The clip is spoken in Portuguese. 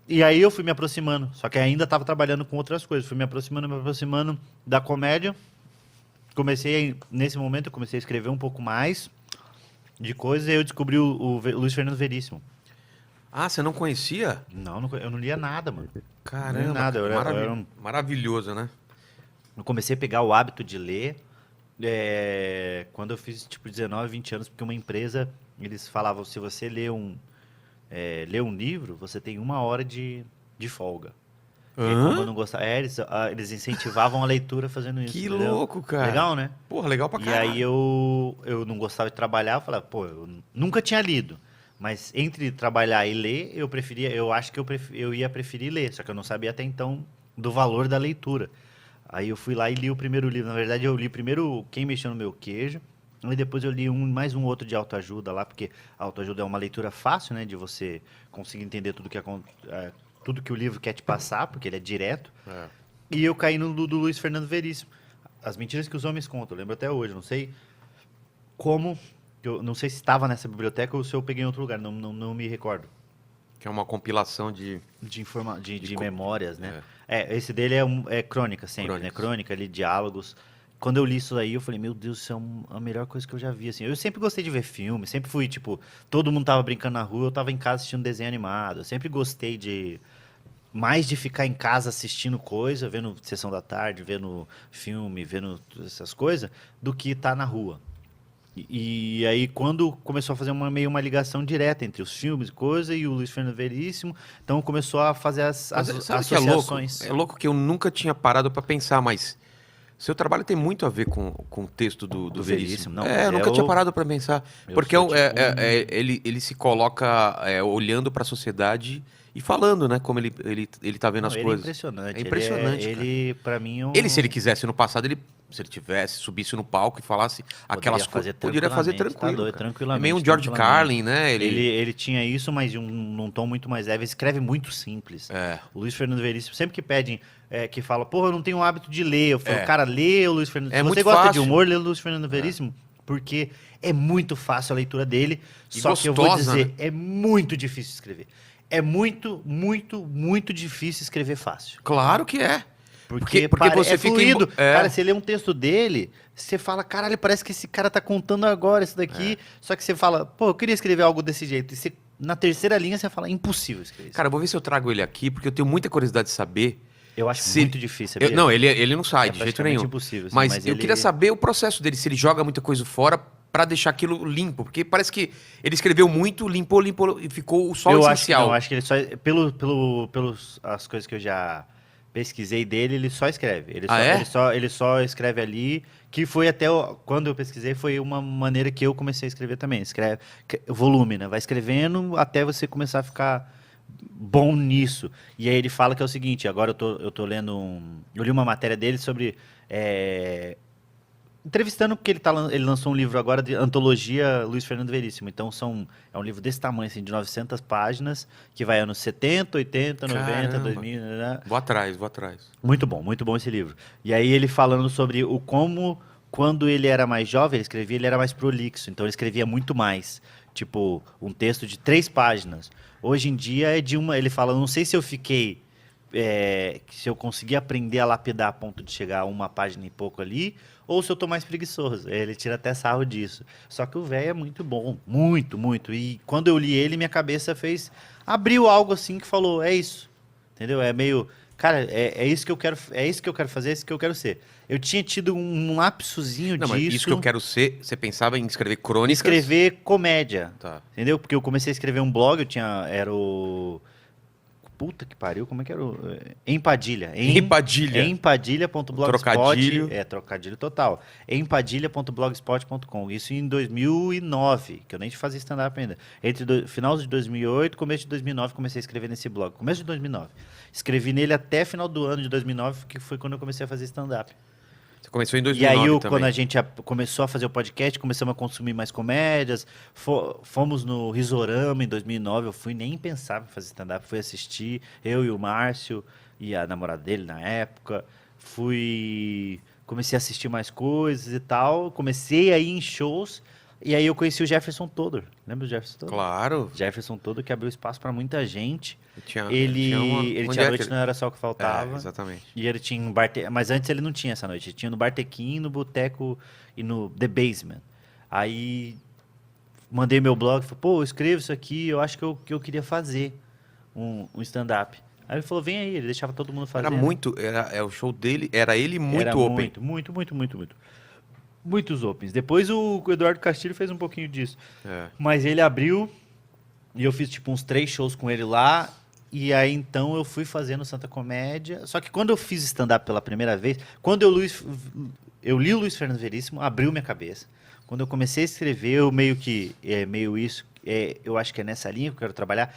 E aí eu fui me aproximando, só que ainda estava trabalhando com outras coisas. Fui me aproximando da comédia. Nesse momento, eu comecei a escrever um pouco mais de coisas e aí eu descobri o Luiz Fernando Veríssimo. Ah, você não conhecia? Não, eu não lia nada, mano. Não lia Caramba, nada. cara, maravilhoso, né? Eu comecei a pegar o hábito de ler quando eu fiz tipo 19, 20 anos, porque uma empresa, eles falavam, se você lê um livro, você tem 1 hora de folga. E aí, como eu Hã? não gostava, eles incentivavam a leitura fazendo isso, Que entendeu? louco, cara. Legal, né? Porra, legal pra E aí caralho. eu não gostava de trabalhar, eu falava, pô, eu nunca tinha lido. Mas entre trabalhar e ler, eu acho que eu ia preferir ler, só que eu não sabia até então do valor da leitura. Aí eu fui lá e li o primeiro livro. Na verdade, eu li primeiro Quem Mexeu no Meu Queijo, e depois eu li mais um outro de autoajuda lá, porque autoajuda é uma leitura fácil, né, de você conseguir entender tudo que o livro quer te passar, porque ele é direto. É. E eu caí no do Luiz Fernando Veríssimo. As Mentiras que os Homens Contam, eu lembro até hoje, não sei como, eu não sei se estava nessa biblioteca ou se eu peguei em outro lugar, não me recordo. Que é uma compilação de, de De co- memórias, né? é, Esse dele é crônica sempre, né? crônicas. Crônica ali, diálogos. Quando eu li isso aí, eu falei, meu Deus, isso é a melhor coisa que eu já vi, assim. Eu sempre gostei de ver filme, sempre fui, tipo, todo mundo tava brincando na rua, eu tava em casa assistindo desenho animado. Eu sempre gostei mais de ficar em casa assistindo coisa, vendo Sessão da Tarde, vendo filme, vendo essas coisas, do que estar na rua. E aí, quando começou a fazer meio uma ligação direta entre os filmes, coisa, e o Luiz Fernando Veríssimo, então começou a fazer Mas as sabe o que é louco? associações. É louco que eu nunca tinha parado pra pensar, mas seu trabalho tem muito a ver com o texto do Do Veríssimo. Veríssimo, não, É, mas eu nunca tinha parado pra pensar. eu Porque sou tipo ele se coloca olhando pra sociedade e falando, né? Como ele tá vendo não, as ele é coisas. É impressionante, impressionante, cara. ele, para mim, Ele, se ele quisesse no passado, se ele tivesse, subisse no palco e falasse poderia aquelas coisas, fazer poderia fazer tranquilamente, tá tranquilo, doido, cara. É meio um George tranquilamente. Carlin, né? Ele tinha isso, mas num tom muito mais leve, escreve muito simples. É, O Luiz Fernando Veríssimo, sempre que pedem, que fala, porra, eu não tenho o hábito de ler, eu falo, é, cara, lê o Luiz Fernando. Se é você muito gosta de fácil. humor, lê o Luiz Fernando É. Veríssimo, porque é muito fácil a leitura dele, E só que eu vou gostosa, né? dizer, é muito difícil escrever. É muito, muito, muito difícil escrever fácil. Claro que é. Porque Porque é você fica em. fluido. Cara, você lê um texto dele, você fala, caralho, parece que esse cara tá contando agora isso É. daqui. Só que você fala, pô, eu queria escrever algo desse jeito. E na terceira linha você fala, impossível escrever isso. Cara, eu vou ver se eu trago ele aqui, porque eu tenho muita curiosidade de saber Eu acho se muito difícil, sabia? Não, ele não sai É de jeito praticamente nenhum. impossível, assim, Mas mas eu queria ele. saber o processo dele, se ele joga muita coisa fora pra deixar aquilo limpo, porque parece que ele escreveu muito, limpou e ficou só o Eu acho que não, essencial. acho que ele só. Pelos as coisas que eu já pesquisei dele, ele só escreve. Ah, é? Ele só escreve ali, que foi quando eu pesquisei, foi uma maneira que eu comecei a escrever também. Escreve volume, né? Vai escrevendo até você começar a ficar bom nisso. E aí ele fala que é o seguinte, agora eu tô lendo eu li uma matéria dele sobre entrevistando, porque ele lançou um livro agora de antologia Luiz Fernando Veríssimo. Então é um livro desse tamanho, assim, de 900 páginas, que vai anos 70, 80, 90, Caramba. 2000, né? Vou atrás, vou atrás. Muito bom esse livro. E aí ele falando sobre o como, quando ele era mais jovem, ele era mais prolixo, então ele escrevia muito mais. Tipo, um texto de 3 páginas. Hoje em dia é de uma. Ele fala, não sei se eu fiquei. Se eu consegui aprender a lapidar a ponto de chegar a 1 página e pouco ali, ou se eu tô mais preguiçoso. Ele tira até sarro disso. Só que o velho é muito bom. Muito, muito. E quando eu li ele, minha cabeça fez. Abriu algo assim que falou, é isso. Entendeu? É meio. Cara, é isso que eu quero, é isso que eu quero fazer, é isso que eu quero ser. Eu tinha tido um lapsozinho Não, mas isso que eu disso quero ser, você pensava em escrever de crônicas? escrever comédia. Tá. Entendeu? Porque eu comecei a escrever um blog, era o. Puta que pariu, como é que era o. Empadilha. Empadilha. O Empadilha.blogspot. trocadilho. Trocadilho total. Empadilha.blogspot.com. Isso em 2009, que eu nem fazia stand-up ainda. Final de 2008, começo de 2009, comecei a escrever nesse blog. Começo de 2009. Escrevi nele até final do ano de 2009, que foi quando eu comecei a fazer stand-up. Você começou em E aí, 2009 quando a também. gente começou a fazer o podcast, começamos a consumir mais comédias. Fomos no Risorama em 2009. Eu fui nem pensar em fazer stand-up. Fui assistir, eu e o Márcio e a namorada dele na época. Comecei a assistir mais coisas e tal. Comecei a ir em shows. E aí eu conheci o Jefferson Todor. Lembra do Jefferson Todor? Claro. Jefferson Todor que abriu espaço pra muita gente. Tinha, Ele onde tinha é a noite que não era só o que É, faltava. exatamente. E ele tinha um bar... Mas antes ele não tinha essa noite. Ele tinha no Bartequim, no Boteco e no The Basement. Aí mandei meu blog, falei, pô, eu escrevo isso aqui, eu acho que eu queria fazer um stand-up. Aí ele falou, vem aí, ele deixava todo mundo fazer. Era né? muito, o show dele, era ele Era muito open. muito. Muitos opens. Depois o Eduardo Castilho fez um pouquinho disso. É. Mas ele abriu e eu fiz tipo uns 3 shows com ele lá. E aí então eu fui fazendo Santa Comédia. Só que quando eu fiz stand-up pela primeira vez, quando eu li o Luiz Fernando Veríssimo, abriu minha cabeça. Quando eu comecei a escrever, eu meio que, meio isso, eu acho que é nessa linha que eu quero trabalhar.